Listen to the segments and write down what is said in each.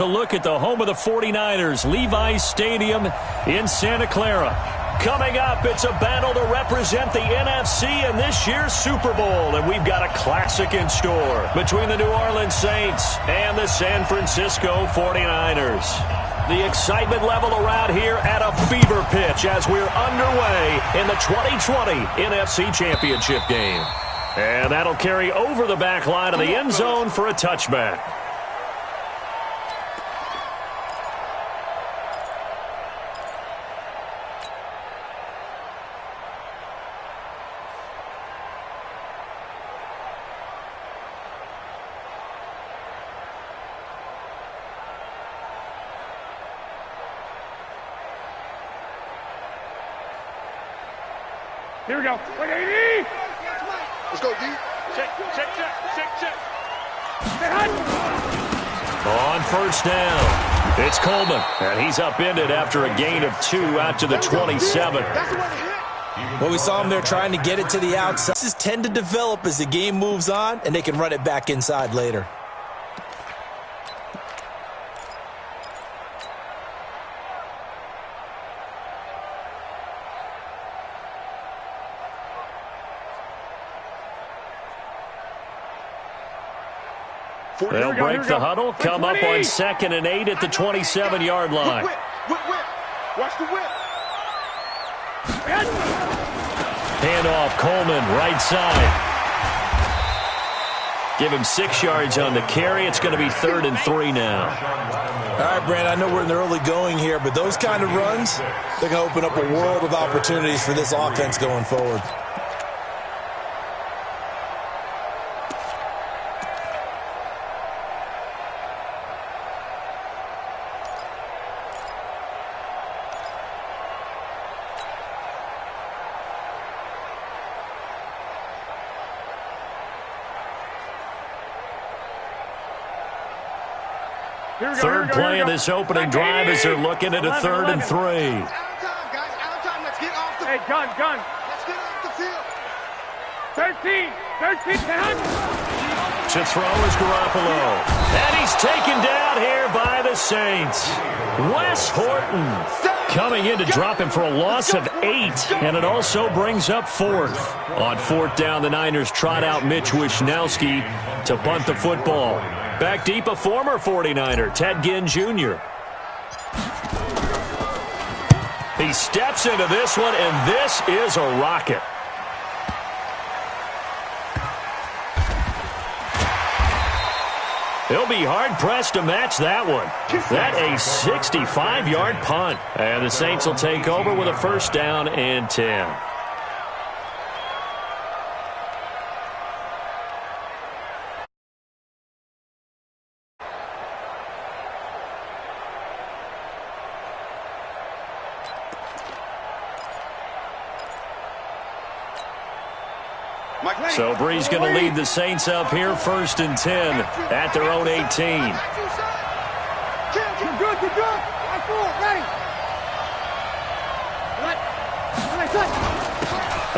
A look at the home of the 49ers, Levi's Stadium in Santa Clara. Coming up, it's a battle to represent the NFC in this year's Super Bowl, and we've got a classic in store between the New Orleans Saints and the San Francisco 49ers. The excitement level around here at a fever pitch as we're underway in the 2020 NFC Championship game. And that'll carry over the back line of the end zone for a touchback. Here we go. 180. Let's go, D. Check. On first down, it's Coleman, and he's upended after a gain of 2 out to the 27. Well, we saw him there trying to get it to the outside. This tend to develop as the game moves on, and they can run it back inside later. They'll break the huddle, come up on 2nd and 8 at the 27-yard line. Whip. Watch the whip. Handoff, Coleman, right side. Give him 6 yards on the carry. It's going to be 3rd and 3 now. All right, Brand, I know we're in the early going here, but those kind of runs, they're going to open up a world of opportunities for this offense going forward. Third play of this opening drive as they're looking at a 3rd and 3. Out of time, guys. Out of time. Let's get off the Hey, gun. Let's get off the field. 13, 10. To throw is Garoppolo. And he's taken down here by the Saints. Wes Horton coming in to drop him for a loss of 8. And it also brings up 4th. On 4th down, the Niners trot out Mitch Wishnowski to punt the football. Back deep, a former 49er, Ted Ginn Jr. He steps into this one, and this is a rocket. He'll be hard-pressed to match that one. That a 65-yard punt. And the Saints will take over with a 1st down and 10. So Bree's going to lead the Saints up here 1st and 10 at their own 18. You're good. I'm full. Ready.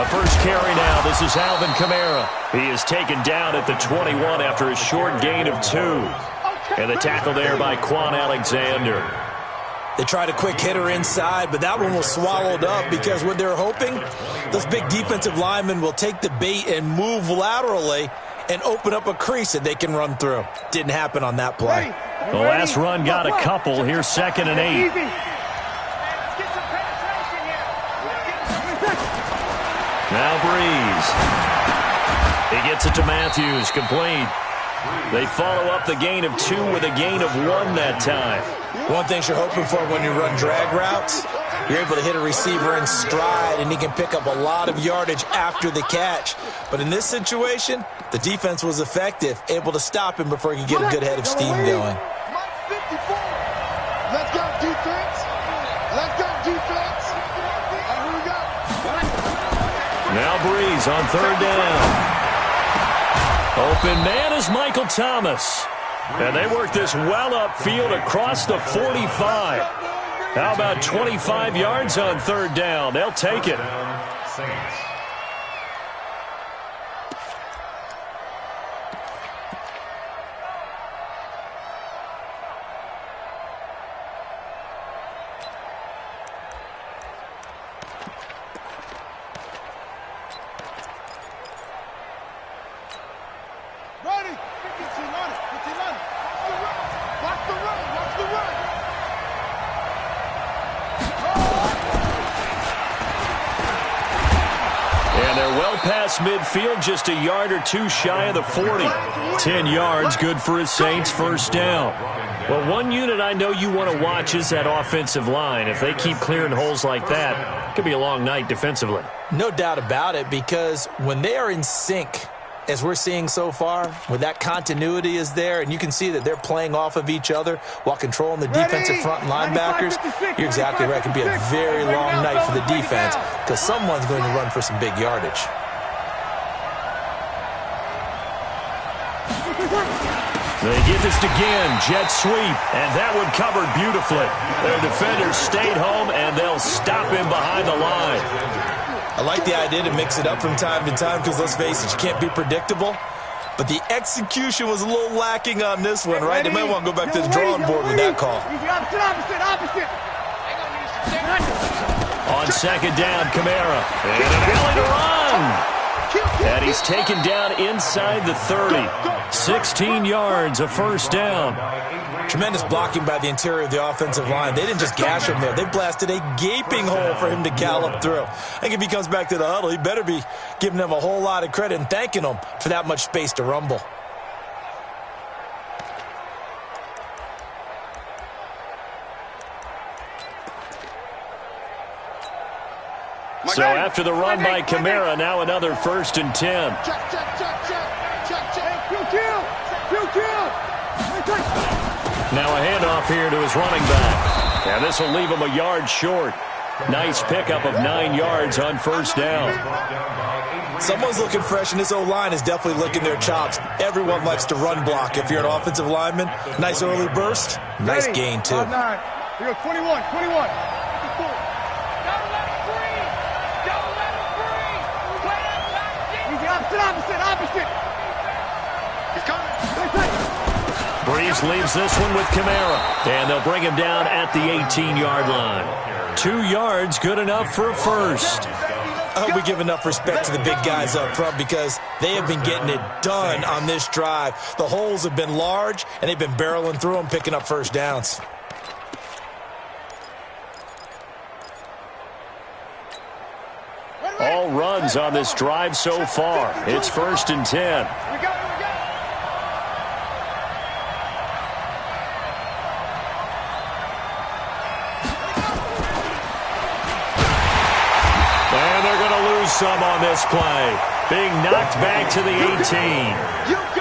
A first carry now. This is Alvin Kamara. He is taken down at the 21 after a short gain of 2. And the tackle there by Quan Alexander. They tried a quick hitter inside, but that one was swallowed up because what they're hoping, those big defensive linemen will take the bait and move laterally and open up a crease that they can run through. Didn't happen on that play. The last run got a couple. Here's 2nd and 8. Now Breeze. He gets it to Matthews, complete. They follow up the gain of 2 with a gain of 1 that time. One thing you're hoping for when you run drag routes, you're able to hit a receiver in stride, and he can pick up a lot of yardage after the catch. But in this situation, the defense was effective, able to stop him before he could get a good head of steam going. Let's go, defense. Let's go, defense. Here we go. Now Breeze on 3rd down. Open man is Michael Thomas. And they work this well upfield across the 45. How about 25 yards on 3rd down? They'll take it. Well past midfield, just a yard or two shy of the 40. 10 yards, good for his Saints, first down. Well, one unit I know you want to watch is that offensive line. If they keep clearing holes like that, it could be a long night defensively. No doubt about it, because when they are in sync, as we're seeing so far, when that continuity is there, and you can see that they're playing off of each other while controlling the defensive front and linebackers, you're exactly right. It could be a very long night for the defense because someone's going to run for some big yardage. They get this again, jet sweep, and that one covered beautifully. Their defenders stayed home, and they'll stop him behind the line. I like the idea to mix it up from time to time because, let's face it, you can't be predictable. But the execution was a little lacking on this one, right? They might want to go back to the drawing board with that call. On second down, Kamara. And an alley to run. And he's taken down inside the 30. 16 yards, a first down. Tremendous blocking by the interior of the offensive line. They didn't just gash him there. They blasted a gaping hole for him to gallop through. I think if he comes back to the huddle, he better be giving them a whole lot of credit and thanking them for that much space to rumble. So after the run by Kamara, now another 1st and 10. Now a handoff here to his running back. And this will leave him a yard short. Nice pickup of 9 yards on first down. Someone's looking fresh, and this O-line is definitely licking their chops. Everyone likes to run block. If you're an offensive lineman, nice early burst, nice gain too. 5-9. Here go 21. Opposite. He's coming. Breeze leaves this one with Kamara. And they'll bring him down at the 18-yard line. 2 yards, good enough for a first. I hope we give enough respect to the big guys up front because they have been getting it done on this drive. The holes have been large, and they've been barreling through them, picking up first downs. All runs on this drive so far. It's 1st and 10. And they're going to lose some on this play. Being knocked back to the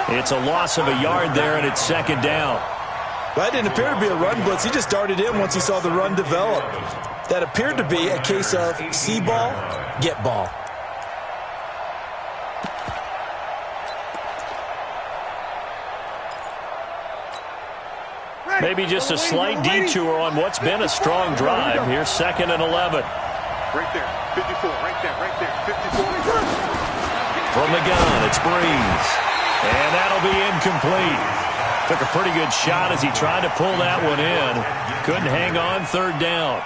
18. It's a loss of a yard there, and it's second down. That didn't appear to be a run blitz. He just darted in once he saw the run develop. That appeared to be a case of see ball, get ball. Maybe just a slight detour on what's been a strong drive. Here's 2nd and 11. Right there, 54, right there, 54. From the gun, it's Breeze. And that'll be incomplete. Took a pretty good shot as he tried to pull that one in. Couldn't hang on, 3rd down.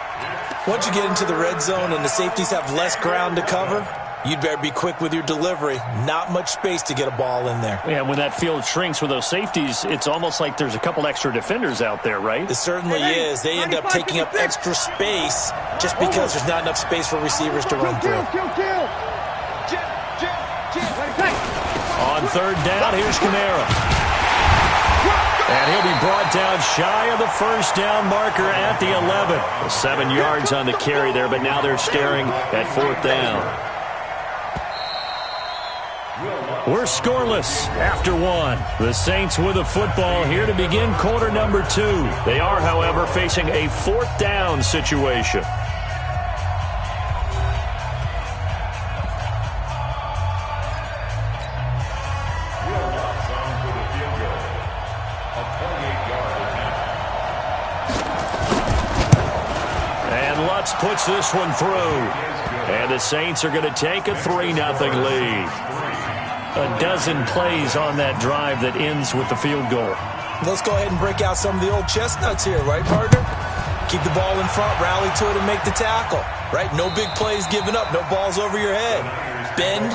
Once you get into the red zone and the safeties have less ground to cover, you'd better be quick with your delivery. Not much space to get a ball in there. Yeah, when that field shrinks with those safeties, it's almost like there's a couple extra defenders out there, right? It certainly is. They end up taking up extra space just because there's not enough space for receivers to run through. On 3rd down, here's Kamara. And he'll be brought down shy of the first down marker at the 11. 7 yards on the carry there, but now they're staring at 4th down. We're scoreless after 1. The Saints with a football here to begin quarter number 2. They are, however, facing a 4th down situation. Puts this one through. And the Saints are going to take a 3-0 lead. A dozen plays on that drive that ends with the field goal. Let's go ahead and break out some of the old chestnuts here, right, partner? Keep the ball in front, rally to it, and make the tackle, right? No big plays given up, no balls over your head. Bend,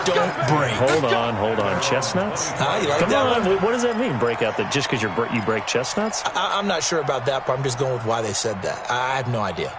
don't break. Hold on. Chestnuts? You like Come that on. one? What does that mean, break out? That just because you break chestnuts? I'm not sure about that, but I'm just going with why they said that. I have no idea.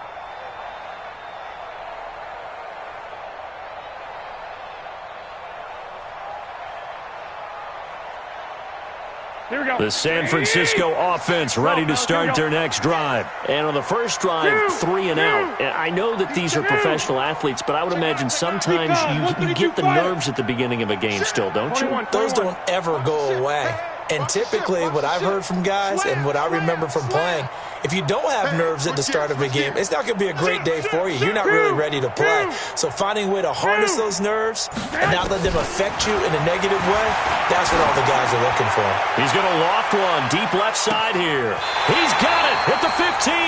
The San Francisco offense ready to start their next drive. And on the first drive, 3 and out. I know that these are professional athletes, but I would imagine sometimes you get the nerves at the beginning of a game still, don't you? Those don't ever go away. And typically what I've heard from guys and what I remember from playing, if you don't have nerves at the start of a game, it's not going to be a great day for you. You're not really ready to play. So finding a way to harness those nerves and not let them affect you in a negative way, that's what all the guys are looking for. He's going to loft one deep left side here. He's got it at the 15.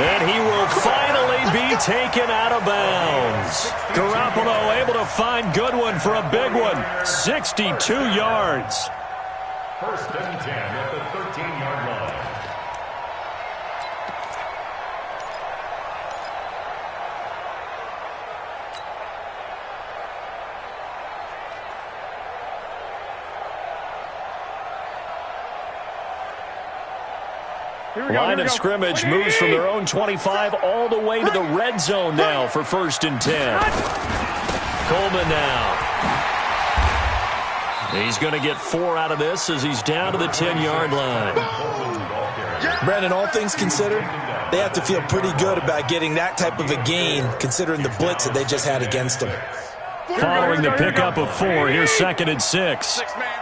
And he will finally be taken out of bounds. Garoppolo able to find Goodwin for a big one. 62 yards. First and 10 at the 13-yard line. Line of scrimmage moves from their own 25 all the way to the red zone now for first and 10. Coleman now. He's going to get 4 out of this as he's down to the 10-yard line. Brandon, all things considered, they have to feel pretty good about getting that type of a gain considering the blitz that they just had against them. Following the pickup of 4, here's second and 6. 6 man.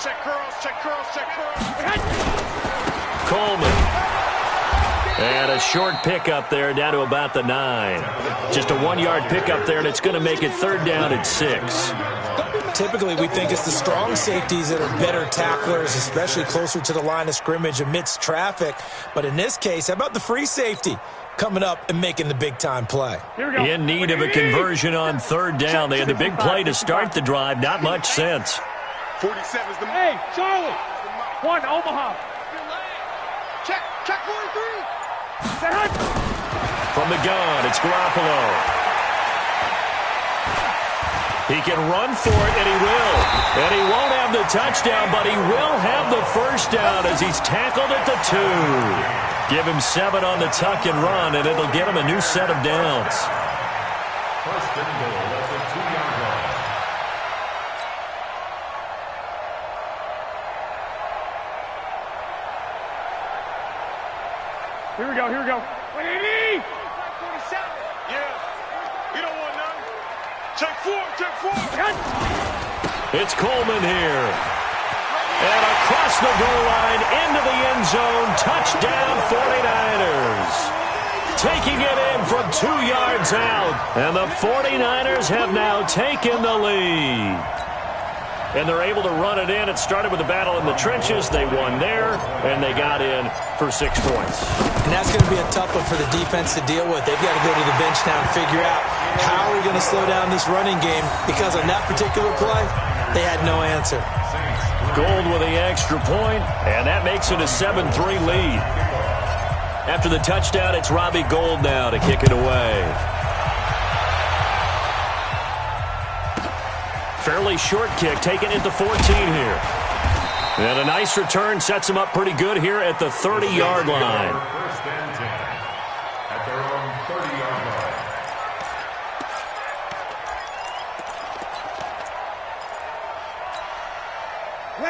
Check curls, check curls, check curls. Coleman. And a short pickup there down to about the 9. Just a 1-yard pickup there, and it's going to make it third down at 6. Typically, we think it's the strong safeties that are better tacklers, especially closer to the line of scrimmage amidst traffic. But in this case, how about the free safety coming up and making the big-time play? In need of a conversion on third down. They had the big play to start the drive. Not much sense. 47 is the... Hey, Charlie! 1, Omaha. Check 43. From the gun, it's Garoppolo. He can run for it, and he will. And he won't have the touchdown, but he will have the first down as he's tackled at the 2. Give him 7 on the tuck and run, and it'll get him a new set of downs. First and goal at the 2-yard line. Here we go, here we go. 180! 47. Yeah. You don't want none. Check 4, check 4. It's Coleman here. And across the goal line, into the end zone, touchdown 49ers. Taking it in from 2 yards out. And the 49ers have now taken the lead. And they're able to run it in. It started with a battle in the trenches. They won there, and they got in for 6 points. And that's going to be a tough one for the defense to deal with. They've got to go to the bench now and figure out how are we going to slow down this running game, because on that particular play, they had no answer. Gold with the extra point, and that makes it a 7-3 lead. After the touchdown, it's Robbie Gould now to kick it away. Fairly short kick, taken at the 14 here. And a nice return sets him up pretty good here at the 30-yard line. First and 10 at their own 30-yard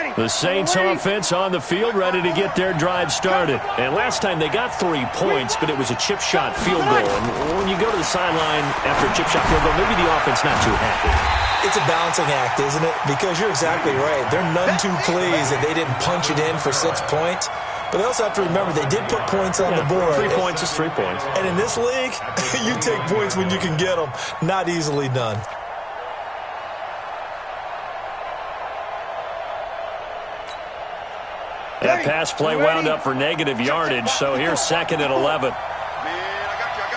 line. The Saints offense on the field, ready to get their drive started. And last time they got 3 points, but it was a chip shot field goal. And when you go to the sideline after a chip shot field goal, maybe the offense not too happy. It's a balancing act, isn't it? Because you're exactly right. They're none too pleased that they didn't punch it in for 6 points. But they also have to remember they did put points on the board. 3 points is 3 points. And in this league, you take points when you can get them. Not easily done. That pass play wound up for negative yardage, so here's second and 11. Man, I got you.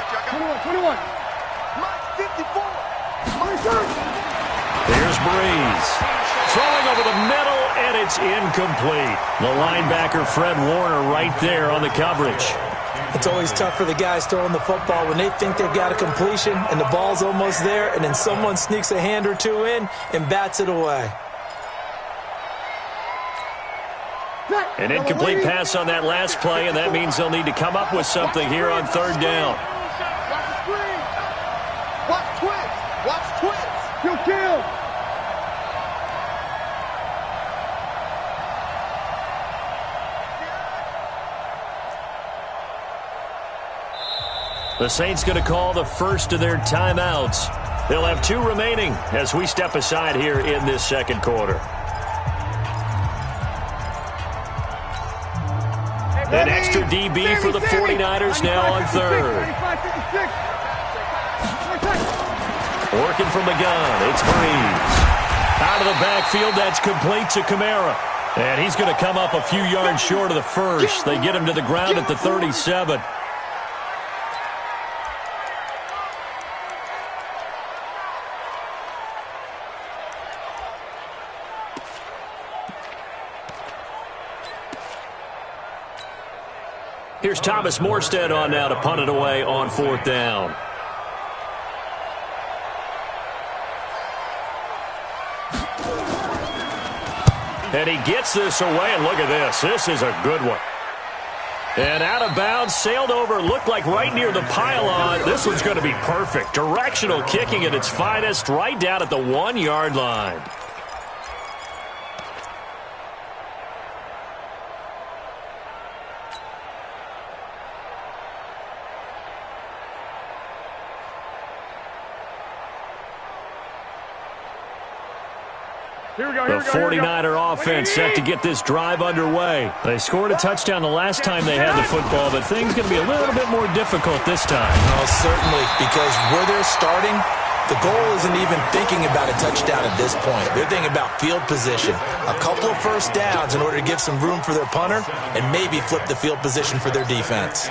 21. Mike 54. Here's Breeze. Throwing over the middle, and it's incomplete. The linebacker, Fred Warner, right there on the coverage. It's always tough for the guys throwing the football when they think they've got a completion and the ball's almost there, and then someone sneaks a hand or two in and bats it away. An incomplete pass on that last play, and that means they'll need to come up with something here on third down. Watch twins. Watch twins. Kill. The Saints going to call the first of their timeouts. They'll have 2 remaining as we step aside here in this second quarter. An extra DB for the 49ers now on third. Working from the gun, it's Breeze. Out of the backfield, that's complete to Kamara. And he's going to come up a few yards short of the first. They get him to the ground at the 37. Here's Thomas Morstead on now to punt it away on 4th down. And he gets this away, and look at this. This is a good one. And out of bounds, sailed over, looked like right near the pylon. This one's going to be perfect. Directional kicking at its finest, right down at the 1-yard line. The 49er offense set to get this drive underway. They scored a touchdown the last time they had the football, but things going to be a little bit more difficult this time. Oh, certainly, because where they're starting, the goal isn't even thinking about a touchdown at this point. They're thinking about field position. A couple of first downs in order to give some room for their punter and maybe flip the field position for their defense.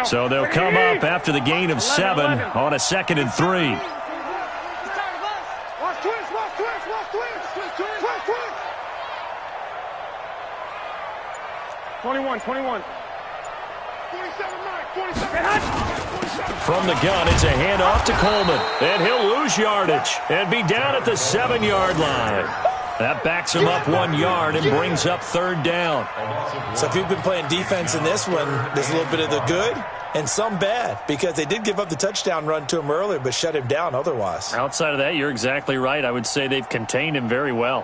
So they'll come up after the gain of 7 on a 2nd and 3. Watch twins. 21. 27. From the gun, it's a handoff to Coleman. And he'll lose yardage and be down at the 7-yard line. That backs him up 1 yard and brings up 3rd down. So if you've been playing defense in this one, there's a little bit of the good and some bad, because they did give up the touchdown run to him earlier but shut him down otherwise. Outside of that, you're exactly right. I would say they've contained him very well.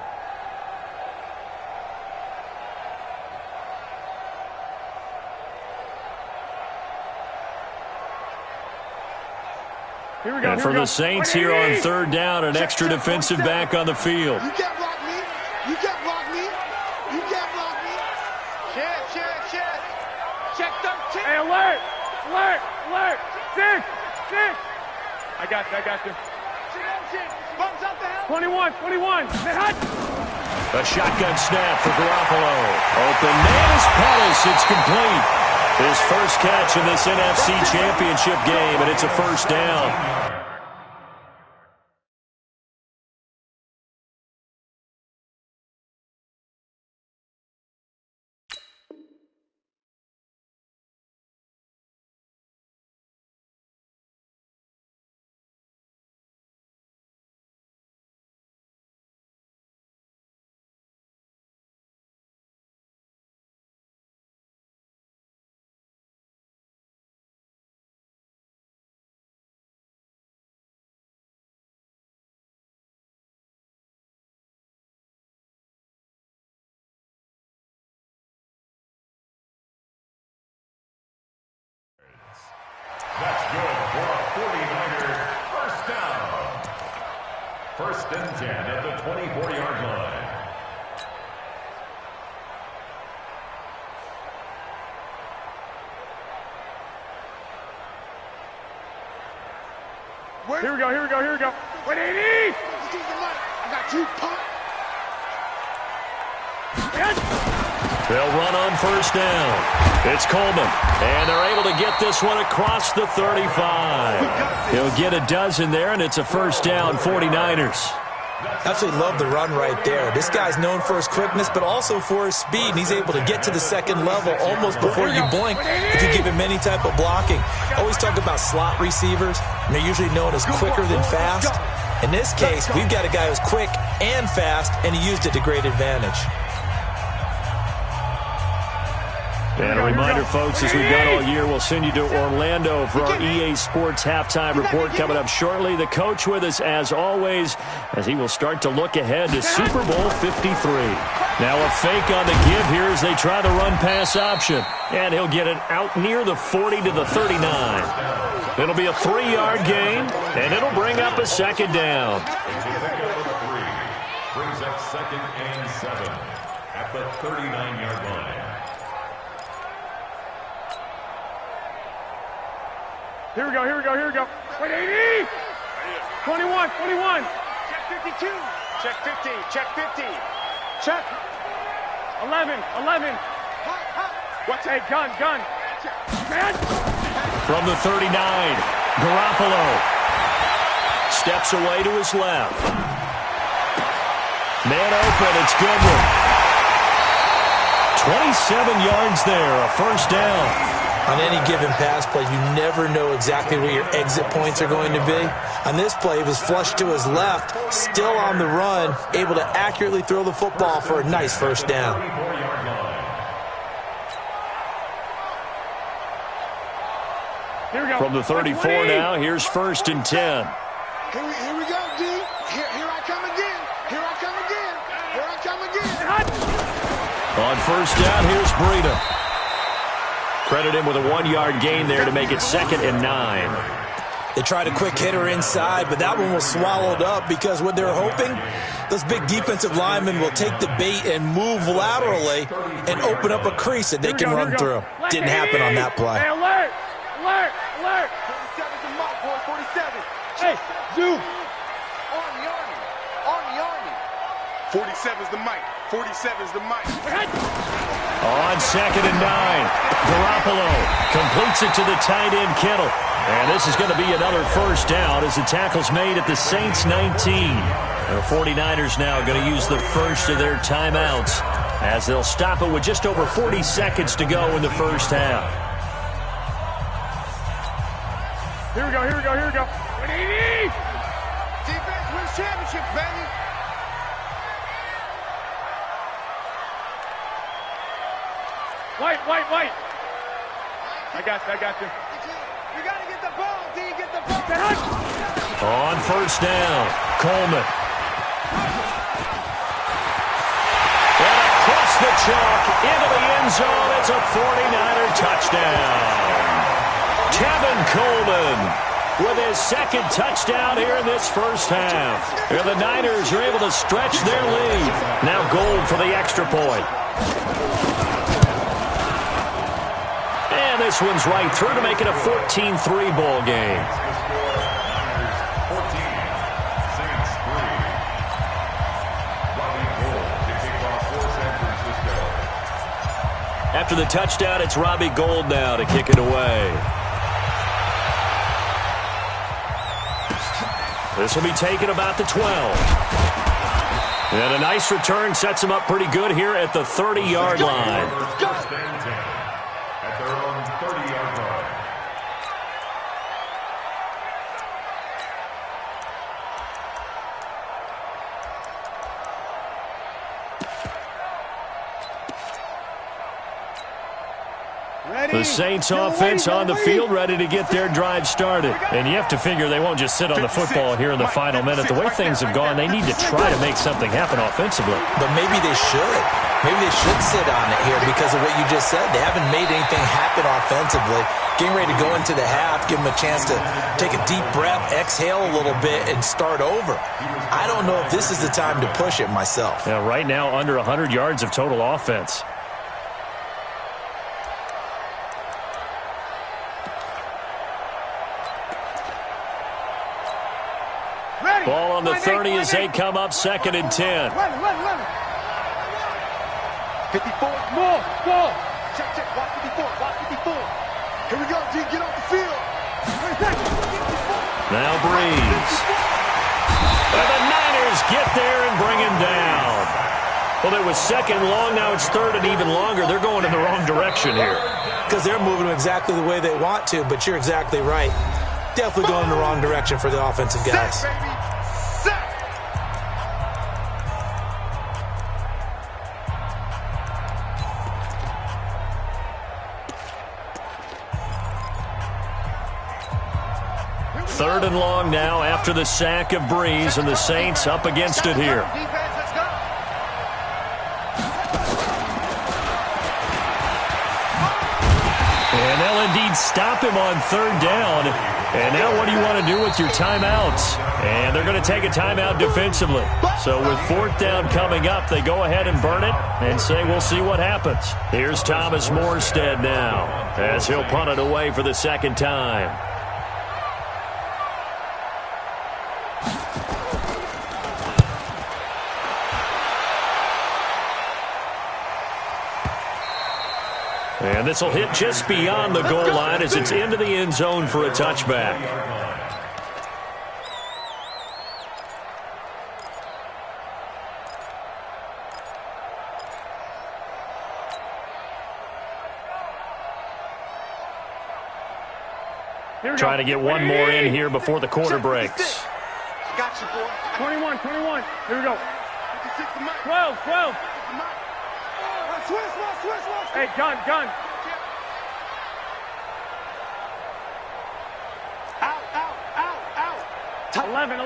And for the Saints here on 3rd down, an extra defensive back on the field. You can't block me. You can't block me. You can't block me. Check. Check 13. Hey, alert. 6. I got you. Bumps up the house. 21. A shotgun snap for Garoppolo. Open man is Pettis. It's complete. His first catch in this NFC Championship game, and it's a first down. That's good for a 49ers first down. 1st and 10 at the 24-yard line. Here we go. 180. I got 2 pump. They'll run on 1st down. It's Coleman, and they're able to get this one across the 35. He'll get a dozen there, and it's a first down, 49ers. Absolutely love the run right there. This guy's known for his quickness, but also for his speed, and he's able to get to the 2nd level almost before you blink if you give him any type of blocking. I always talk about slot receivers, and they're usually known as quicker than fast. In this case, we've got a guy who's quick and fast, and he used it to great advantage. And a reminder, folks, as we've done all year, we'll send you to Orlando for our EA Sports halftime report coming up shortly. The coach with us, as always, as he will start to look ahead to Super Bowl 53. Now a fake on the give here as they try the run-pass option. And he'll get it out near the 40 to the 39. It'll be a 3-yard gain, and it'll bring up a second down. Brings up 2nd and 7 at the 39-yard line. Here we go. Wait, 80! 21. Check 52. Check 50. Check 50. Check. 11. What's Hey, gun. Man. From the 39, Garoppolo steps away to his left. Man open, it's Goodwin. 27 yards there, a first down. On any given pass play, you never know exactly where your exit points are going to be. On this play, he was flushed to his left, still on the run, able to accurately throw the football for a nice first down. Here we go. From the 34 now, here's 1st and 10. Here we go, D. Here I come again. On first down, here's Breida. Credit him with a 1-yard gain there to make it 2nd and 9. They tried a quick hitter inside, but that one was swallowed up because what they're hoping, those big defensive linemen will take the bait and move laterally and open up a crease that they can run through. Didn't happen on that play. Hey, alert! 47's the mark, boy. 47. Hey, zoom. On the army. 47's the mic. 47's the mic. On 2nd and 9, Garoppolo completes it to the tight end, Kittle. And this is going to be another first down as the tackle's made at the Saints 19. The 49ers now going to use the first of their timeouts as they'll stop it with just over 40 seconds to go in the first half. Here we go. 180! Defense wins championships, baby. White. I got you. You got to get the ball, D. Get the ball. On first down, Coleman. And across the chalk into the end zone. It's a 49er touchdown. Tevin Coleman with his 2nd touchdown here in this first half. And the Niners are able to stretch their lead. Now Gold for the extra point. And this one's right through to make it a 14-3 ball game. After the touchdown, it's Robbie Gould now to kick it away. This will be taken about the 12. And a nice return sets him up pretty good here at the 30-yard line. At their own 30-yard line. The Saints offense on the field, ready to get their drive started. And you have to figure they won't just sit on the football here in the final minute. The way things have gone, they need to try to make something happen offensively. But maybe they should. Maybe they should sit on it here because of what you just said. They haven't made anything happen offensively. Getting ready to go into the half, give them a chance to take a deep breath, exhale a little bit, and start over. I don't know if this is the time to push it myself. Yeah, right now, under 100 yards of total offense. Ball on the 30 as they come up 2nd and 10. 54. More. Check. Watch 54. Here we go, G. Get off the field. Now Breeze. And the Niners get there and bring him down. Well, it was 2nd long. Now it's 3rd and even longer. They're going in the wrong direction here. Because they're moving exactly the way they want to, but you're exactly right. Definitely going in the wrong direction for the offensive guys. Set, baby. Set. and long now after the sack of Breeze, and the Saints up against it here. And they'll indeed stop him on third down. And now what do you want to do with your timeouts? And they're going to take a timeout defensively. So with fourth down coming up, they go ahead and burn it and say we'll see what happens. Here's Thomas Morstead now as he'll punt it away for the second time. And this will hit just beyond the goal line as it's into the end zone for a touchback. Trying to get one more in here before the quarter breaks. Got you, boy. 21. Here we go. 12. Switch. Hey, gun. Out. 11.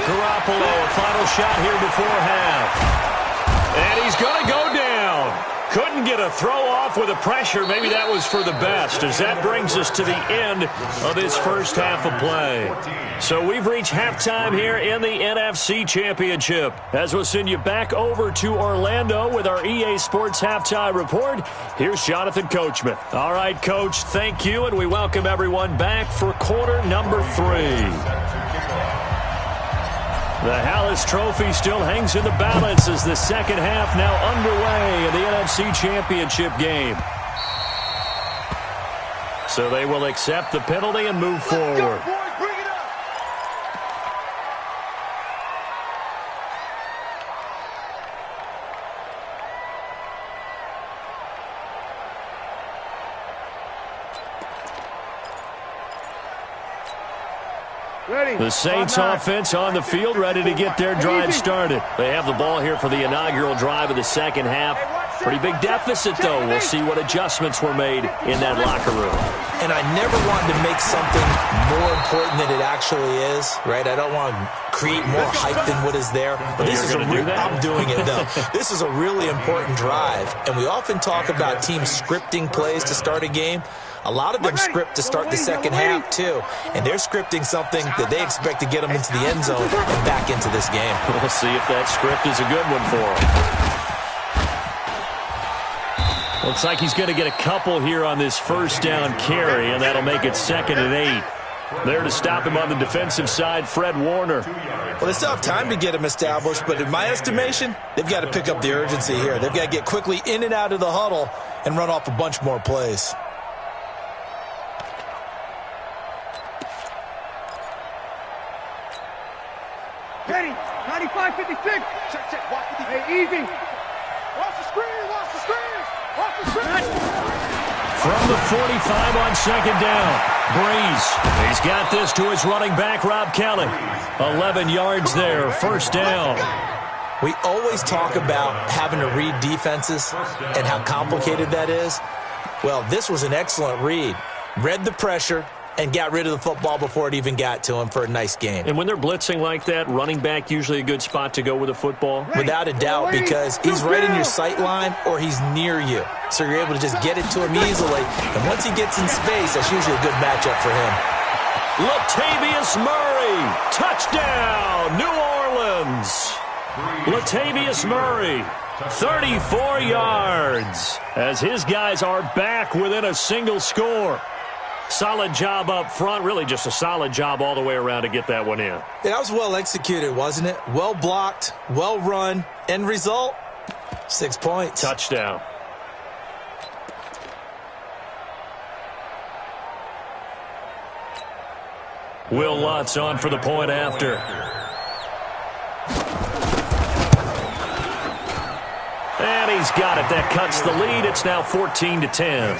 Garoppolo, a final shot here before half. And he's going to go down. Couldn't get a throw off with the pressure. Maybe that was for the best, as that brings us to the end of this first half of play. So we've reached halftime here in the NFC Championship. As we'll send you back over to Orlando with our EA Sports Halftime Report, here's Jonathan Coachman. All right, Coach, thank you, and we welcome everyone back for quarter number 3. The Hallis Trophy still hangs in the balance as the second half now underway in the NFC Championship game. So they will accept the penalty and move forward. The Saints offense on the field, ready to get their drive started. They have the ball here for the inaugural drive of the second half. Pretty big deficit, though. We'll see what adjustments were made in that locker room. And I never wanted to make something more important than it actually is, right? I don't want to create more hype than what is there. But this is I'm doing it, though. This is a really important drive. And we often talk about teams scripting plays to start a game. A lot of them script to start the second half, too. And they're scripting something that they expect to get them into the end zone and back into this game. We'll see if that script is a good one for them. Looks like he's going to get a couple here on this first down carry, and that'll make it 2nd and 8. There to stop him on the defensive side, Fred Warner. Well, they still have time to get him established, but in my estimation, they've got to pick up the urgency here. They've got to get quickly in and out of the huddle and run off a bunch more plays. Ready, 95-56. Check. Hey, easy. Watch the screen. From the 45 on 2nd down, Breeze. He's got this to his running back, Rob Kelly. 11 yards there, first down. We always talk about having to read defenses and how complicated that is. Well, this was an excellent read. Read the pressure and got rid of the football before it even got to him for a nice game. And when they're blitzing like that, running back usually a good spot to go with the football? Without a doubt, because he's right in your sight line or he's near you. So you're able to just get it to him easily. And once he gets in space, that's usually a good matchup for him. Latavius Murray, touchdown, New Orleans. Latavius Murray, 34 yards, as his guys are back within a single score. Solid job up front, really just a solid job all the way around to get that one in. That was well executed, wasn't it? Well blocked, well run. End result, 6 points. Touchdown. Will Lutz on for the point after. And he's got it. That cuts the lead. It's now 14-10.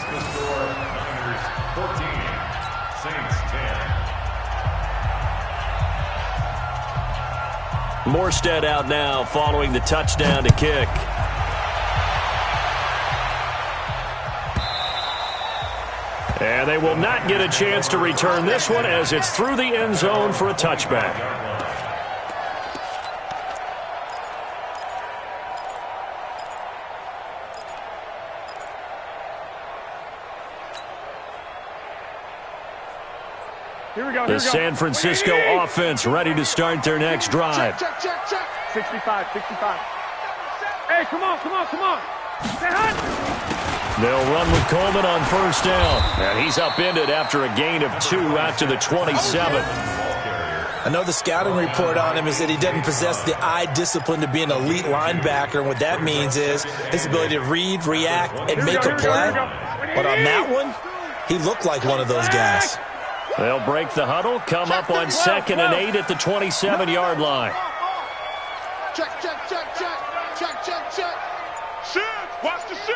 Morstead out now following the touchdown to kick. And And they will not get a chance to return this one as it's through the end zone for a touchback. The San Francisco offense ready to start their next drive. Check. 65. Hey, come on. Stay hot. They'll run with Coleman on first down. And he's upended after a gain of 2 out to the 27. I know the scouting report on him is that he doesn't possess the eye discipline to be an elite linebacker. And what that means is his ability to read, react, and make a play. But on that one, he looked like one of those guys. They'll break the huddle, come up on 2nd and 8 at the 27-yard line. Check. Shift. Watch the shift.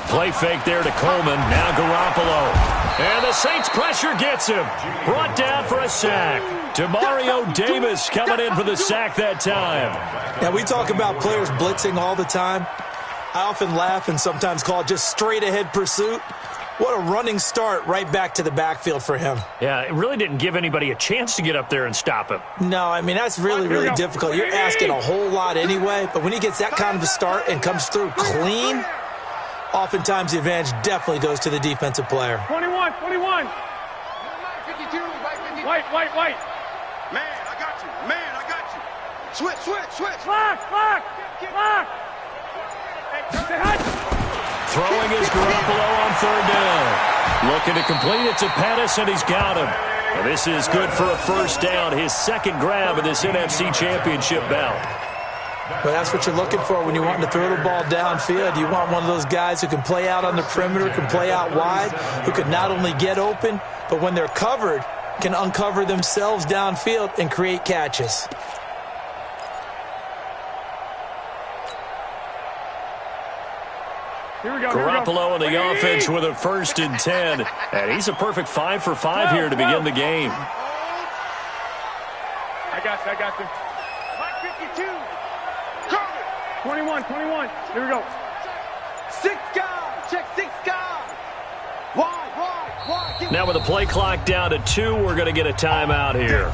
Play fake there to Coleman. Now Garoppolo. And the Saints pressure gets him. Brought down for a sack. Demario Davis coming in for the sack that time. Now, we talk about players blitzing all the time. I often laugh and sometimes call it just straight-ahead pursuit. What a running start right back to the backfield for him. Yeah, it really didn't give anybody a chance to get up there and stop him. No, I mean, that's really difficult. You're asking a whole lot anyway, but when he gets that kind of a start and comes through clean, oftentimes the advantage definitely goes to the defensive player. 21. 52, right 52. White. Man, I got you. Switch. Lock. Stay hot. Throwing is Garoppolo on 3rd down. Looking to complete it to Pettis, and he's got him. And this is good for a first down, his second grab of this NFC Championship bout. Well, that's what you're looking for when you're wanting to throw the ball downfield. You want one of those guys who can play out on the perimeter, can play out wide, who can not only get open, but when they're covered, can uncover themselves downfield and create catches. Garoppolo and the offense with a 1st and 10. And he's a perfect 5 for 5 here to begin the game. I got you. 52. 21. Here we go. 6 guys. Check 6 guys. Wide. Now with the play clock down to 2, we're going to get a timeout here.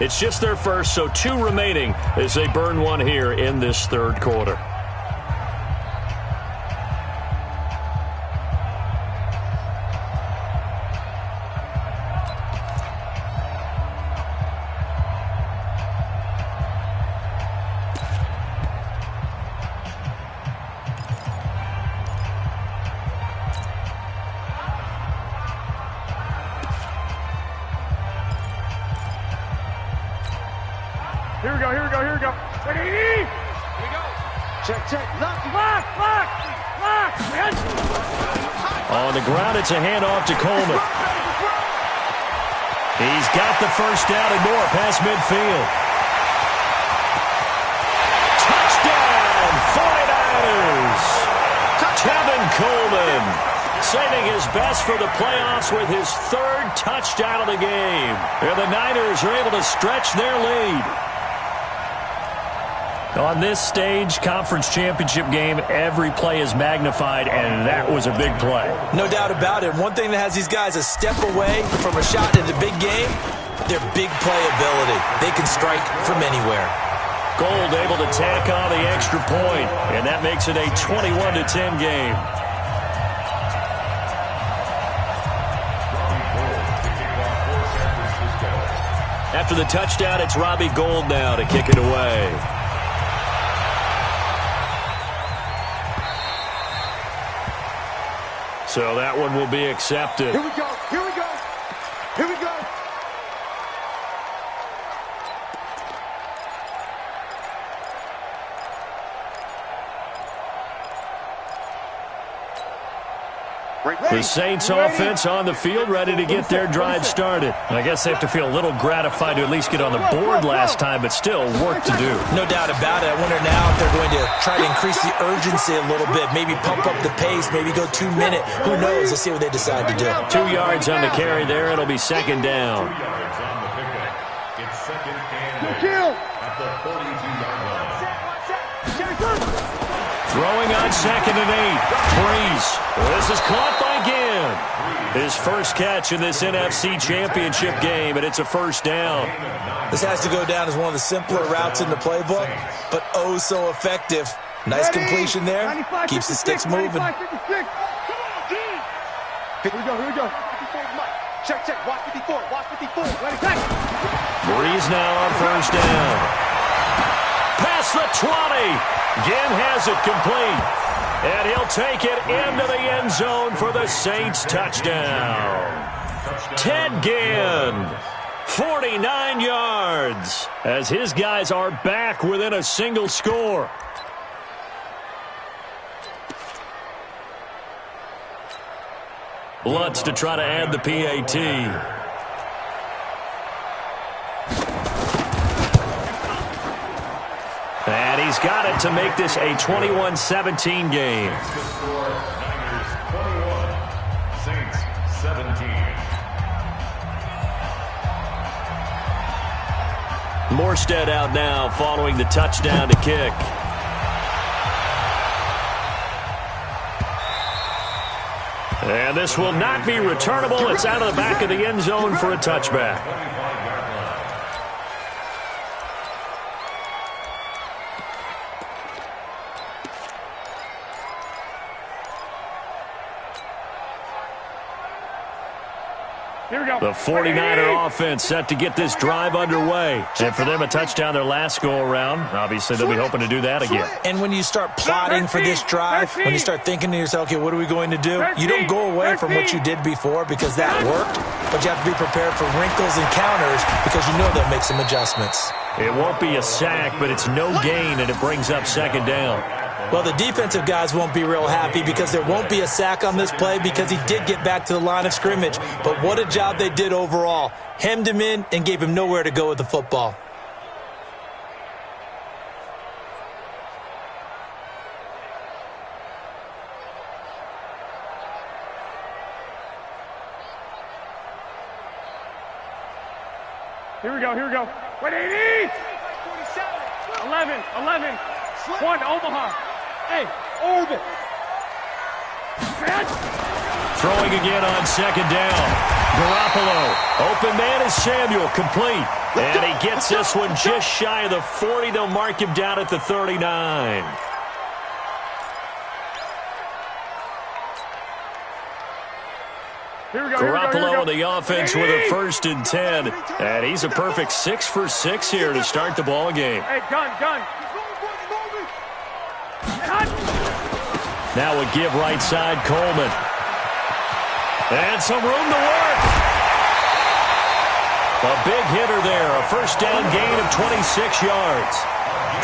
It's just their first, so 2 remaining as they burn one here in this 3rd quarter. Here we go. Ready? Here we go. Check. Lock. On the ground, it's a handoff to Coleman. He's got the first down and more past midfield. Touchdown, 49ers! Tevin Coleman saving his best for the playoffs with his 3rd touchdown of the game. And the Niners are able to stretch their lead. On this stage, conference championship game, every play is magnified, and that was a big play. No doubt about it. One thing that has these guys a step away from a shot in the big game, their big play ability. They can strike from anywhere. Gold able to tack on the extra point, and that makes it a 21-10 game. After the touchdown, it's Robbie Gould now to kick it away. So that one will be accepted. Here we go. The Saints offense on the field, ready to get their drive started. I guess they have to feel a little gratified to at least get on the board last time, but still work to do. No doubt about it. I wonder now if they're going to try to increase the urgency a little bit, maybe pump up the pace, maybe go 2 minutes. Who knows? Let's see what they decide to do. 2 yards on the carry there. It'll be 2nd down. 2 yards on the pickup. It's 2nd and 8 at the 42-yard line. Throwing on 2nd and 8. Breeze. This is caught by Ginn. His first catch in this NFC Championship game, and it's a first down. This has to go down as one of the simpler routes in the playbook, but oh so effective. Nice completion there. Keeps the sticks moving. Here we go. Check. Watch 54. Ready, back. Breeze now on first down. Past the 20. Ginn has it complete. And he'll take it into the end zone for the Saints touchdown. Ted Ginn, 49 yards, as his guys are back within a single score. Lutz to try to add the PAT. And he's got it to make this a 21-17 game. Niners 21, Saints 17. Morstead out now following the touchdown to kick. And this will not be returnable. It's out of the back of the end zone for a touchback. Here we go. The 49er offense set to get this drive underway. And for them, a touchdown their last go-around. Obviously, they'll be hoping to do that again. And when you start plotting for this drive, when you start thinking to yourself, okay, what are we going to do? You don't go away from what you did before because that worked, but you have to be prepared for wrinkles and counters because you know they'll make some adjustments. It won't be a sack, but it's no gain, and it brings up 2nd down. Well, the defensive guys won't be real happy because there won't be a sack on this play because he did get back to the line of scrimmage. But what a job they did overall. Hemmed him in and gave him nowhere to go with the football. Here we go. Wait, 80! 11. 1, Omaha. Hey, orbit. Throwing again on 2nd down. Garoppolo. Open man is Samuel. Complete. And he gets this one just shy of the 40. They'll mark him down at the 39. Garoppolo on the offense with a 1st and 10. And he's a perfect 6 for 6 here to start the ball game. Hey, gun. Now a give right side, Coleman. And some room to work. A big hitter there. A first down gain of 26 yards.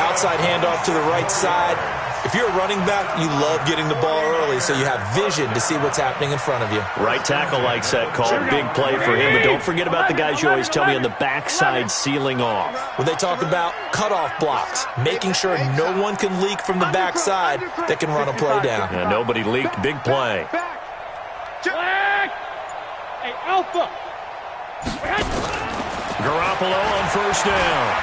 Outside handoff to the right side. If you're a running back, you love getting the ball early so you have vision to see what's happening in front of you. Right tackle likes that call. Big play for him. But don't forget about the guys you always tell me on the backside sealing off. Well, they talk about cutoff blocks, making sure no one can leak from the backside that can run a play down. And nobody leaked. Big play. Hey, Alpha. Garoppolo on first down.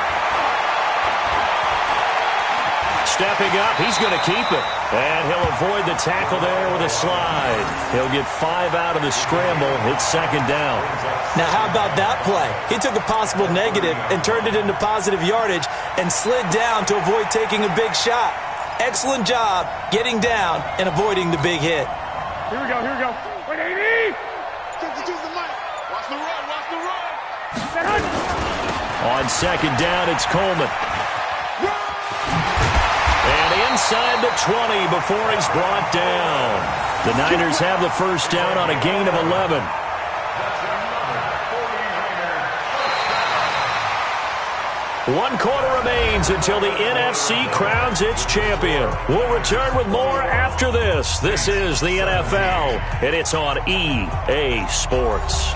Stepping up, he's going to keep it. And he'll avoid the tackle there with a slide. He'll get 5 out of the scramble. It's 2nd down. Now, how about that play? He took a possible negative and turned it into positive yardage and slid down to avoid taking a big shot. Excellent job getting down and avoiding the big hit. Here we go. Wait, 80! Watch the run. On 2nd down, it's Coleman. And inside the 20 before he's brought down. The Niners have the first down on a gain of 11. One quarter remains until the NFC crowns its champion. We'll return with more after this. This is the NFL, and it's on EA Sports.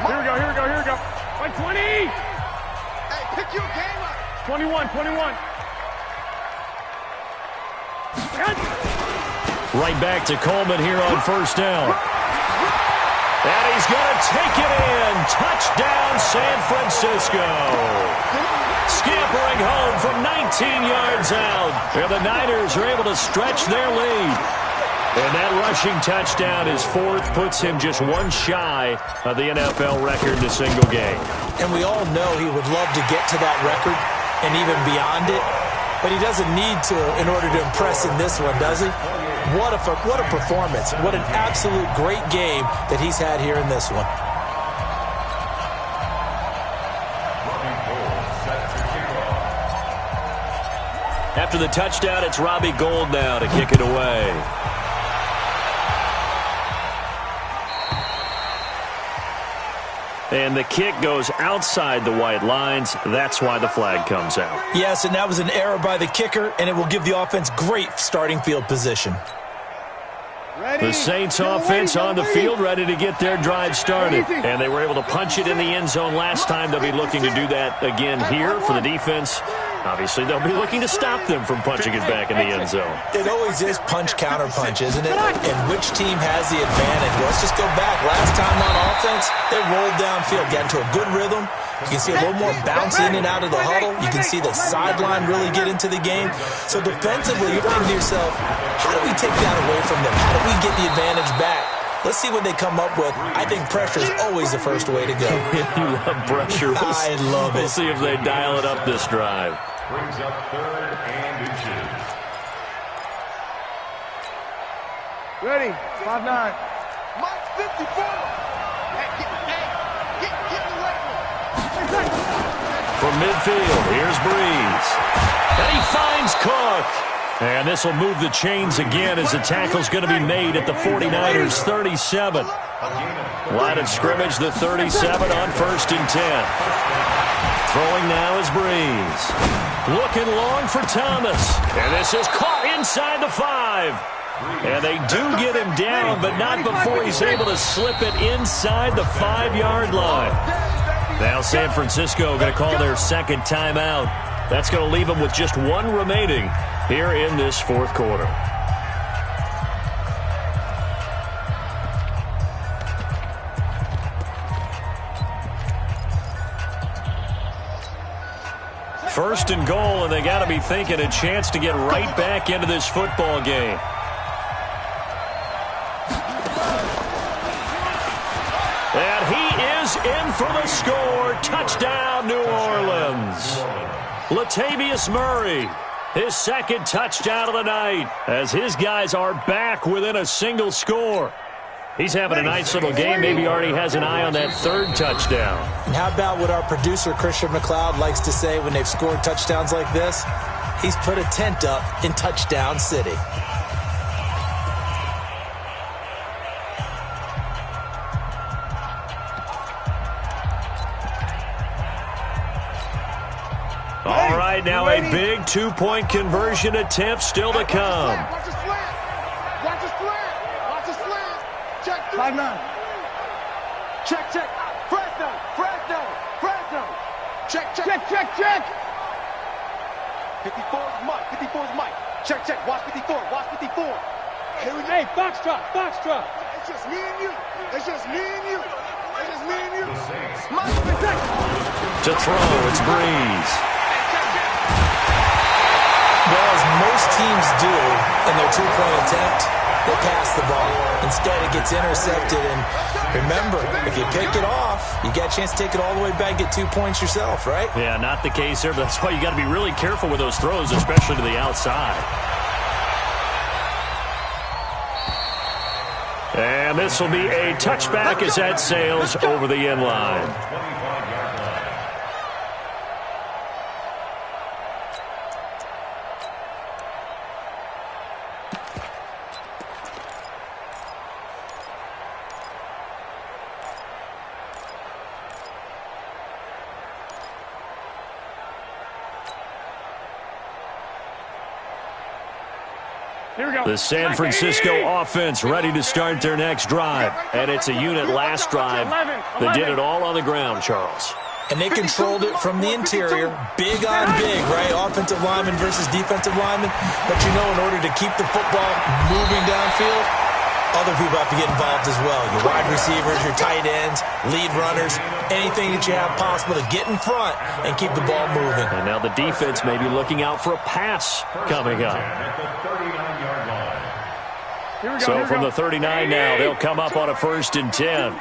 Here we go. Like 20! Hey, pick your game up. 21. Right back to Coleman here on first down. And he's going to take it in. Touchdown, San Francisco. Scampering home from 19 yards out. And the Niners are able to stretch their lead. And that rushing touchdown is fourth, puts him just one shy of the NFL record in a single game. And we all know he would love to get to that record and even beyond it. But he doesn't need to in order to impress in this one, does he? What a performance. What an absolute great game that he's had here in this one. After the touchdown, it's Robbie Gould now to kick it away. And the kick goes outside the white lines. That's why the flag comes out. Yes, and that was an error by the kicker, and it will give the offense great starting field position. The Saints offense on the field, ready to get their drive started. And they were able to punch it in the end zone last time. They'll be looking to do that again here for the defense. Obviously, they'll be looking to stop them from punching it back in the end zone. It always is punch-counter-punch, isn't it? And which team has the advantage? Well, let's just go back. Last time on offense, they rolled downfield, got into a good rhythm. You can see a little more bounce in and out of the huddle. You can see the sideline really get into the game. So defensively, you're thinking to yourself, how do we take that away from them? How do we get the advantage back? Let's see what they come up with. I think pressure is always the first way to go. You love pressure. I love it. We'll see if they dial it up this drive. Brings up 3rd and inches. Ready, 5-9. Mike 54. Get away from him. From midfield, here's Breeze. And he finds Cook. And this will move the chains again as the tackle's going to be made at the 49ers' 37. Line of scrimmage, the 37 on 1st and 10. Throwing now is Breeze. Looking long for Thomas. And this is caught inside the 5. And they do get him down, but not before he's able to slip it inside the 5-yard line. Now San Francisco going to call their second timeout. That's going to leave them with just one remaining here in this fourth quarter. First and goal, and they got to be thinking a chance to get right back into this football game. And he is in for the score. Touchdown, New Orleans. Latavius Murray, his second touchdown of the night, as his guys are back within a single score. He's having a nice little game. Maybe already has an eye on that third touchdown. And how about what our producer, Christian McLeod, likes to say when they've scored touchdowns like this? He's put a tent up in Touchdown City. All right, now a big two-point conversion attempt still to come. Watch the slant. Watch the slant. Watch the slant. Check. 5-9. Check. Fresno. Check. 54 is Mike. Check. Watch 54. Here we go. Hey, box drop. It's just me and you. Mike, To throw, it's Breeze. Well, as most teams do in their two-point attempt, they pass the ball. Instead, it gets intercepted. And remember, if you pick it off, you got a chance to take it all the way back and get 2 points yourself, right? Yeah, not the case here, but that's why you got to be really careful with those throws, especially to the outside. And this will be a touchback as that sails over the end line. The San Francisco offense ready to start their next drive. And it's a unit last drive that did it all on the ground, Charles. and they controlled it from the interior, big on big, right? Offensive lineman versus defensive lineman. But you know, in order to keep the football moving downfield, other people have to get involved as well. Your wide receivers, your tight ends, lead runners, anything that you have possible to get in front and keep the ball moving. And now the defense may be looking out for a pass coming up. So from the 39 now, they'll come up on a 1st and 10.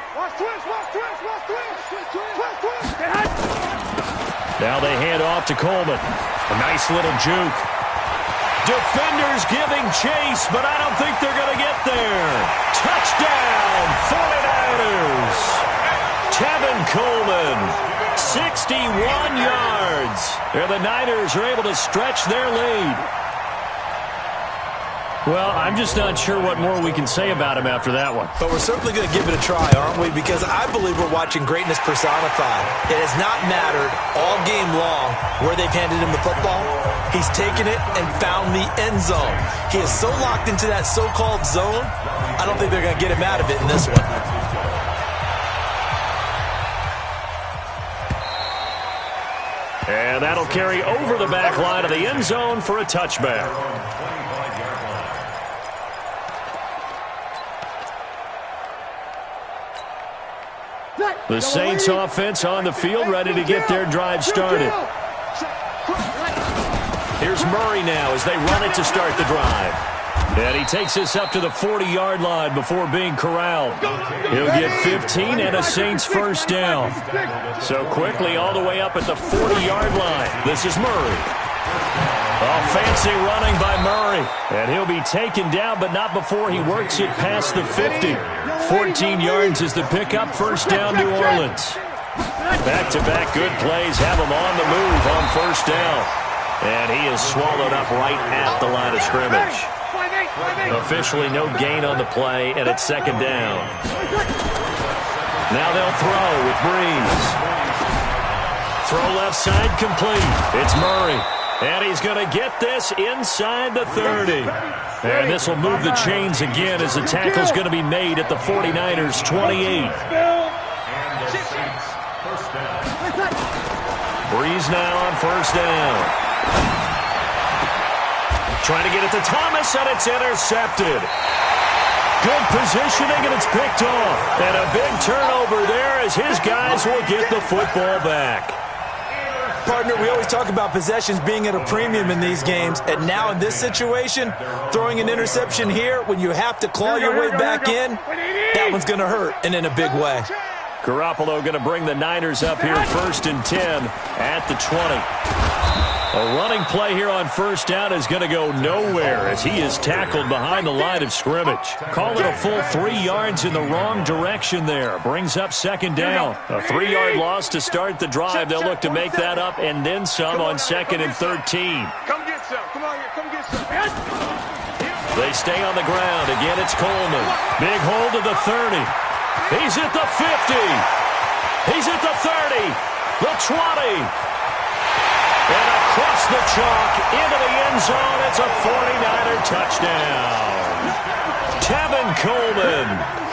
Now they hand off to Coleman. A nice little juke. Defenders giving chase, but I don't think they're going to get there. Touchdown, 49ers. Tevin Coleman, 61 yards. And the Niners are able to stretch their lead. Well, I'm just not sure what more we can say about him after that one. But we're certainly going to give it a try, aren't we? Because I believe we're watching greatness personified. It has not mattered all game long where they've handed him the football. He's taken it and found the end zone. He is so locked into that so-called zone, I don't think they're going to get him out of it in this one. And that'll carry over the back line of the end zone for a touchback. The Saints offense on the field, ready to get their drive started. Here's Murray now as they run it to start the drive. And he takes us up to the 40-yard line before being corralled. He'll get 15 and a Saints first down. So quickly all the way up at the 40-yard line. This is Murray. Oh, fancy running by Murray. And he'll be taken down, but not before he works it past the 50. 14 yards is the pickup. First down, New Orleans. Back-to-back good plays have him on the move on first down. And he is swallowed up right at the line of scrimmage. Officially no gain on the play, and it's second down. Now they'll throw with Breeze. Throw left side complete. It's Murray. And he's going to get this inside the 30. And this will move the chains again as the tackle's going to be made at the 49ers' 28. Breeze now on first down. Trying to get it to Thomas, and it's intercepted. Good positioning, and it's picked off. And a big turnover there as his guys will get the football back. Partner, we always talk about possessions being at a premium in these games, and now in this situation, throwing an interception here when you have to claw your way back in, that one's going to hurt, and in a big way. Garoppolo going to bring the Niners up here 1st and 10 at the 20. A running play here on first down is going to go nowhere as he is tackled behind the line of scrimmage. Call it a full 3 yards in the wrong direction there. Brings up second down. A 3-yard loss to start the drive. They'll look to make that up and then some on 2nd and 13. Come get some. Come on here. Come get some. They stay on the ground. Again, it's Coleman. Big hold of the 30. He's at the 50. He's at the 30. The 20. And across the chalk into the end zone, it's a 49er touchdown. Tevin Coleman,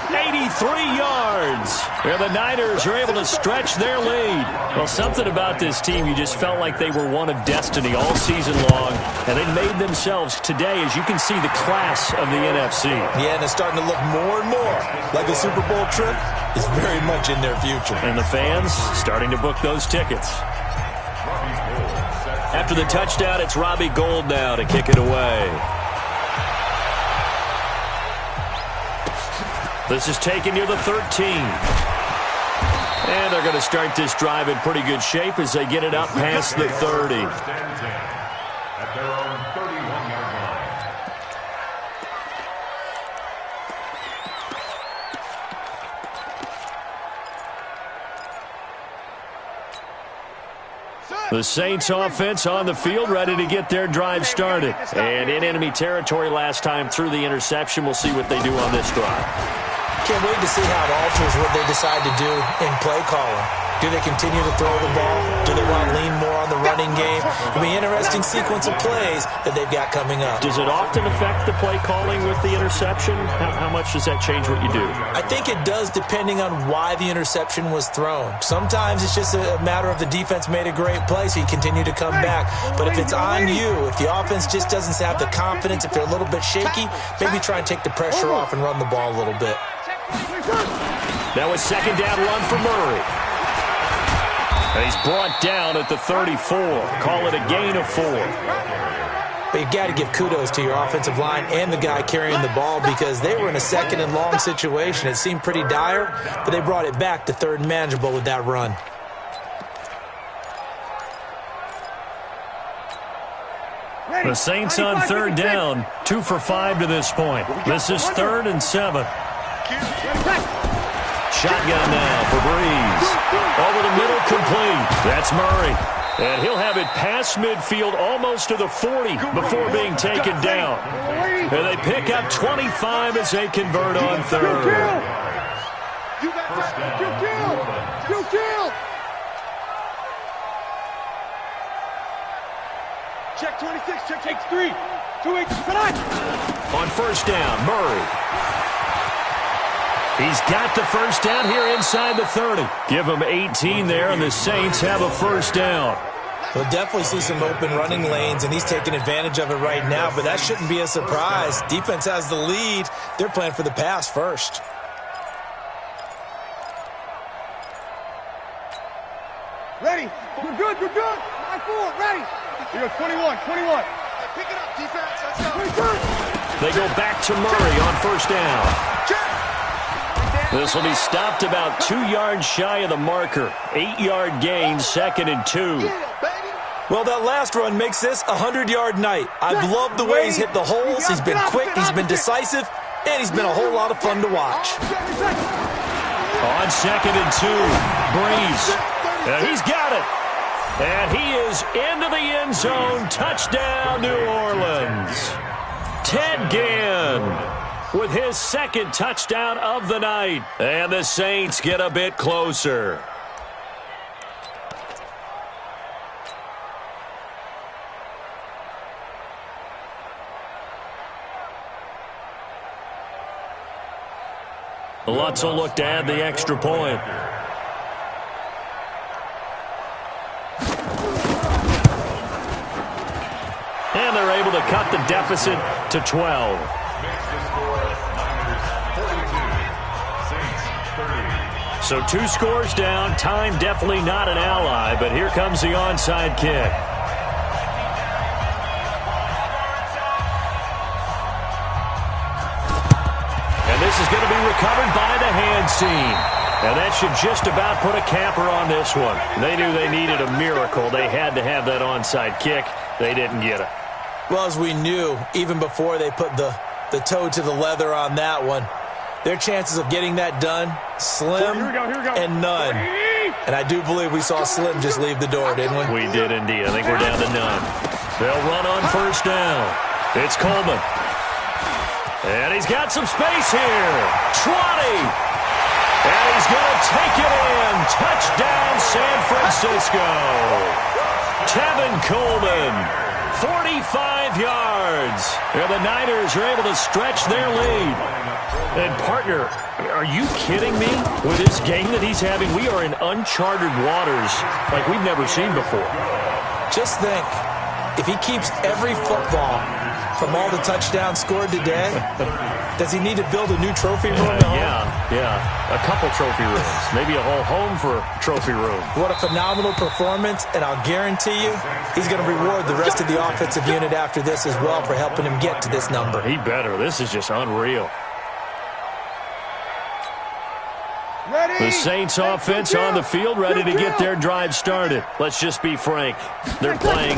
83 yards. And the Niners are able to stretch their lead. Well, something about this team, you just felt like they were one of destiny all season long. And they made themselves today, as you can see, the class of the NFC. Yeah, and it's starting to look more and more like a Super Bowl trip is very much in their future. And the fans starting to book those tickets. After the touchdown, it's Robbie Gould now to kick it away. This is taken near the 13. And they're going to start this drive in pretty good shape as they get it up past the 30. At their own 31-yard line. The Saints offense on the field, ready to get their drive started. And in enemy territory last time through the interception. We'll see what they do on this drive. Can't wait to see how it alters what they decide to do in play calling. Do they continue to throw the ball? Do they want to lean more on the running game? It'll be an interesting sequence of plays that they've got coming up. Does it often affect the play calling with the interception? How much does that change what you do? I think it does depending on why the interception was thrown. Sometimes it's just a matter of the defense made a great play, so you continue to come back. But if it's on you, if the offense just doesn't have the confidence, if they're a little bit shaky, maybe try and take the pressure off and run the ball a little bit. Now a second down run for Murray. And he's brought down at the 34. Call it a gain of 4. But you got to give kudos to your offensive line and the guy carrying the ball because they were in a second and long situation. It seemed pretty dire, but they brought it back to third and manageable with that run. The Saints on third down, 2 for 5 to this point. This is 3rd and 7. Shotgun now for Breeze. Over the middle, complete. That's Murray. And he'll have it past midfield almost to the 40 before being taken down. And they pick up 25 as they convert on third. Check 26, check 3. 2-8, tonight. On first down, Murray. He's got the first down here inside the 30. Give him 18 there, and the Saints have a first down. We'll definitely see some open running lanes, and he's taking advantage of it right now, but that shouldn't be a surprise. Defense has the lead. They're playing for the pass first. Ready. You're good. 9-4, ready. Here goes 21. Pick it up, defense. Let's go. They go back to Murray on first down. This will be stopped about 2 yards shy of the marker. 8-yard gain, 2nd and 2. Well, that last run makes this a 100-yard night. I've loved the way he's hit the holes. He's been quick, he's been decisive, and he's been a whole lot of fun to watch. On 2nd and 2, Breeze. And he's got it. And he is into the end zone. Touchdown, New Orleans. Ted Ginn with his 2nd touchdown of the night. And the Saints get a bit closer. Lutz will look to add the extra point. And they're able to cut the deficit to 12. So 2 scores down. Time definitely not an ally, but here comes the onside kick. And this is going to be recovered by the hand seam. And that should just about put a capper on this one. They knew they needed a miracle. They had to have that onside kick. They didn't get it. Well, as we knew, even before they put the toe to the leather on that one, their chances of getting that done, slim and none. And I do believe we saw Slim just leave the door, didn't we? We did indeed. I think we're down to none. They'll run on first down. It's Coleman. And he's got some space here. 20. And he's going to take it in. Touchdown, San Francisco. Tevin Coleman, 45 yards. And the Niners are able to stretch their lead. And, partner, are you kidding me? With this game that he's having, we are in uncharted waters like we've never seen before. Just think, if he keeps every football from all the touchdowns scored today, does he need to build a new trophy room at home? Yeah. A couple trophy rooms. Maybe a whole home for trophy room. What a phenomenal performance, and I'll guarantee you he's going to reward the rest of the offensive unit after this as well for helping him get to this number. He better. This is just unreal. The Saints offense on the field, ready to get their drive started. Let's just be frank. They're playing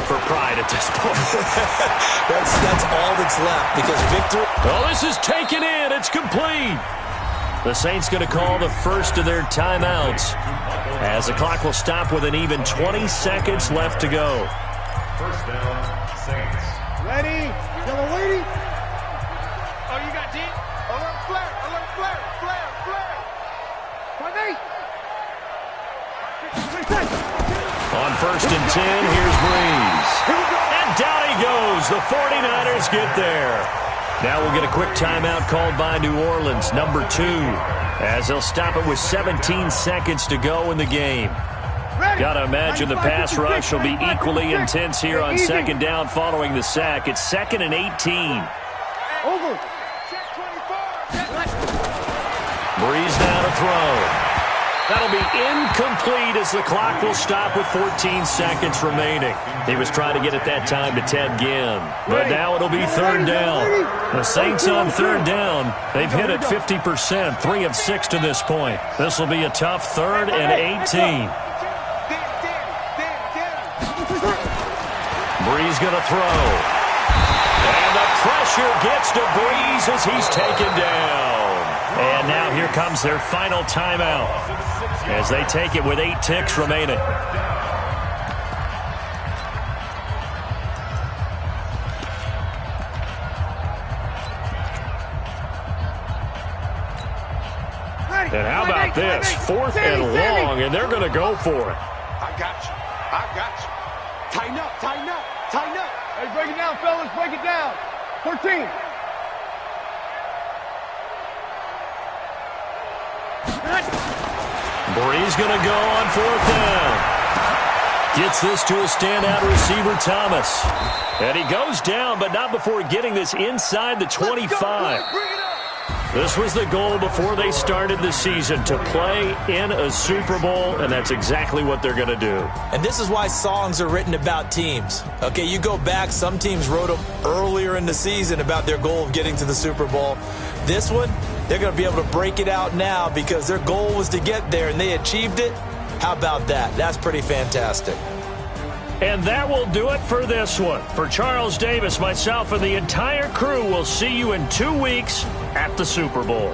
for pride at this point. That's all that's left because victory. Oh, this is taken in. It's complete. The Saints going to call the first of their timeouts as the clock will stop with an even 20 seconds left to go. First down, Saints. Ready? Yellow lady. Oh, you got deep? Alert flare. 5-8. On 1st and 10, here's Breeze. And down he goes. The 49ers get there. Now we'll get a quick timeout called by New Orleans, number 2, as they'll stop it with 17 seconds to go in the game. Got to imagine the pass rush will be equally intense here on 2nd down following the sack. It's 2nd and 18. Over. Breeze now to throw. That'll be incomplete as the clock will stop with 14 seconds remaining. He was trying to get it that time to Ted Ginn. But now it'll be 3rd down. The Saints on 3rd down. They've hit it 50%, 3 of 6 to this point. This will be a tough 3rd and 18. Breeze going to throw. And the pressure gets to Breeze as he's taken down. And now here comes their final timeout as they take it with 8 ticks remaining. And how about this? 4th and long, and they're going to go for it. I got you. I got you. Tighten up, tighten up, tighten up. Hey, break it down, fellas. Break it down. 13. Breeze going to go on 4th down. Gets this to a standout receiver, Thomas. And he goes down, but not before getting this inside the 25. This was the goal before they started the season, to play in a Super Bowl, and that's exactly what they're going to do. And this is why songs are written about teams. Okay, you go back, some teams wrote them earlier in the season about their goal of getting to the Super Bowl. This one, they're going to be able to break it out now because their goal was to get there, and they achieved it. How about that? That's pretty fantastic. And that will do it for this one. For Charles Davis, myself, and the entire crew, we'll see you in 2 weeks at the Super Bowl.